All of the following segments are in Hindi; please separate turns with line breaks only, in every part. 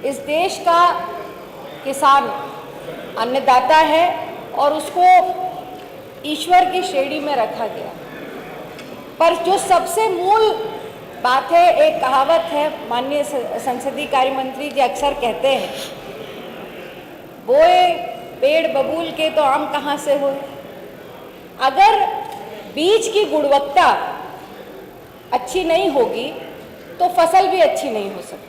इस देश का किसान अन्नदाता है और उसको ईश्वर की श्रेणी में रखा गया। पर जो सबसे मूल बात है, एक कहावत है, माननीय संसदीय कार्य मंत्री जी अक्सर कहते हैं, बोए पेड़ बबूल के तो आम कहाँ से होए। अगर बीज की गुणवत्ता अच्छी नहीं होगी तो फसल भी अच्छी नहीं हो सकती।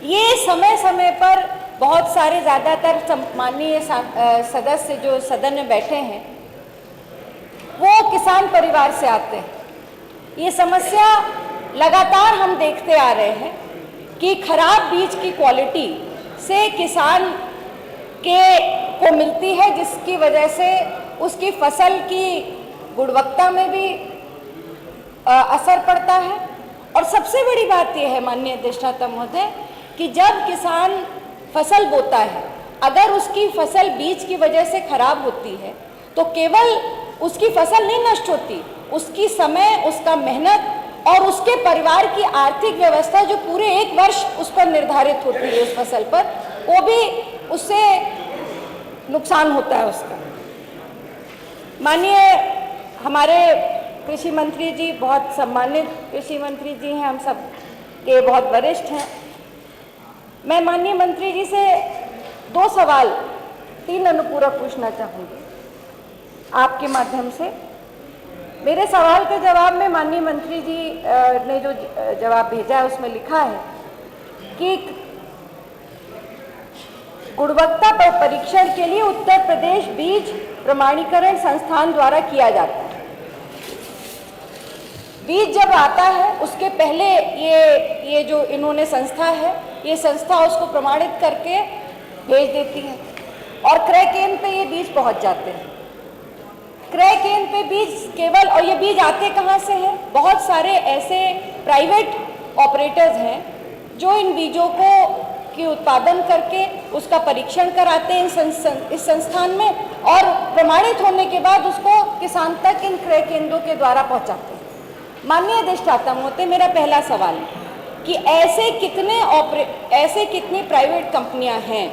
ये समय समय पर बहुत सारे ज़्यादातर माननीय सदस्य जो सदन में बैठे हैं वो किसान परिवार से आते हैं। ये समस्या लगातार हम देखते आ रहे हैं कि खराब बीज की क्वालिटी से किसान को मिलती है, जिसकी वजह से उसकी फसल की गुणवत्ता में भी असर पड़ता है। और सबसे बड़ी बात यह है माननीय अधिष्ठाता महोदय कि जब किसान फसल बोता है, अगर उसकी फसल बीज की वजह से खराब होती है तो केवल उसकी फसल नहीं नष्ट होती, उसकी समय, उसका मेहनत और उसके परिवार की आर्थिक व्यवस्था जो पूरे एक वर्ष उस पर निर्धारित होती है उस फसल पर, वो भी उससे नुकसान होता है उसका। माननीय हमारे कृषि मंत्री जी, बहुत सम्मानित कृषि मंत्री जी हैं, हम सब के बहुत वरिष्ठ हैं। मैं माननीय मंत्री जी से 2 सवाल 3 अनुपूरक पूछना चाहूँगी आपके माध्यम से। मेरे सवाल के जवाब में माननीय मंत्री जी ने जो जवाब भेजा है उसमें लिखा है कि गुणवत्ता पर परीक्षण के लिए उत्तर प्रदेश बीज प्रमाणीकरण संस्थान द्वारा किया जाता है। बीज जब आता है उसके पहले ये जो इन्होंने संस्था है, ये संस्था उसको प्रमाणित करके भेज देती है और क्रय केंद्र पे ये बीज पहुंच जाते हैं। क्रय केंद्र पे बीज केवल, और ये बीज आते कहाँ से हैं? बहुत सारे ऐसे प्राइवेट ऑपरेटर्स हैं जो इन बीजों की उत्पादन करके उसका परीक्षण कराते हैं इस संस्थान में और प्रमाणित होने के बाद उसको किसान तक इन क्रय केंद्रों के द्वारा पहुंचाते हैं। माननीय अधिष्ठाता महोदय, मेरा पहला सवाल है कि ऐसे कितनी प्राइवेट कंपनियां हैं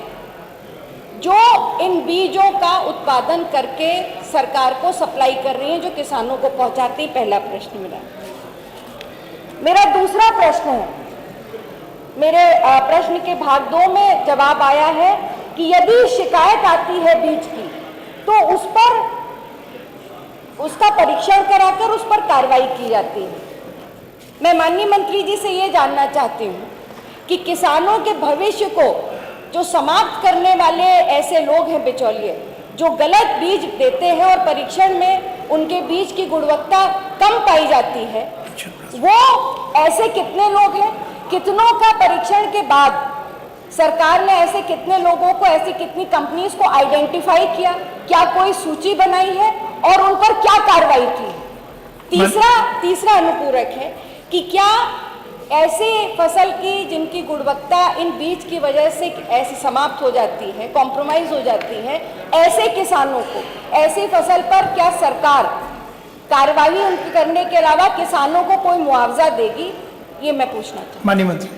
जो इन बीजों का उत्पादन करके सरकार को सप्लाई कर रही हैं, जो किसानों को पहुंचाती? पहला प्रश्न मेरा दूसरा प्रश्न है, मेरे प्रश्न के भाग 2 में जवाब आया है कि यदि शिकायत आती है बीज की तो उस पर उसका परीक्षण कराकर उस पर कार्रवाई की जाती है। मैं माननीय मंत्री जी से ये जानना चाहती हूँ कि किसानों के भविष्य को जो समाप्त करने वाले ऐसे लोग हैं बिचौलिए, जो गलत बीज देते हैं और परीक्षण में उनके बीज की गुणवत्ता कम पाई जाती है, वो ऐसे कितने लोग हैं? कितनों का परीक्षण के बाद सरकार ने ऐसे कितने लोगों को, ऐसी कितनी कंपनीज को आइडेंटिफाई किया? क्या कोई सूची बनाई है और उन पर क्या कार्रवाई की? तीसरा अनुपूरक है कि क्या ऐसे फसल की जिनकी गुणवत्ता इन बीज की वजह से ऐसी समाप्त हो जाती है, कॉम्प्रोमाइज हो जाती है, ऐसे किसानों को, ऐसी फसल पर क्या सरकार कार्रवाई करने के अलावा किसानों को कोई मुआवजा देगी? ये मैं पूछना चाहती हूँ।
माननीय मंत्री।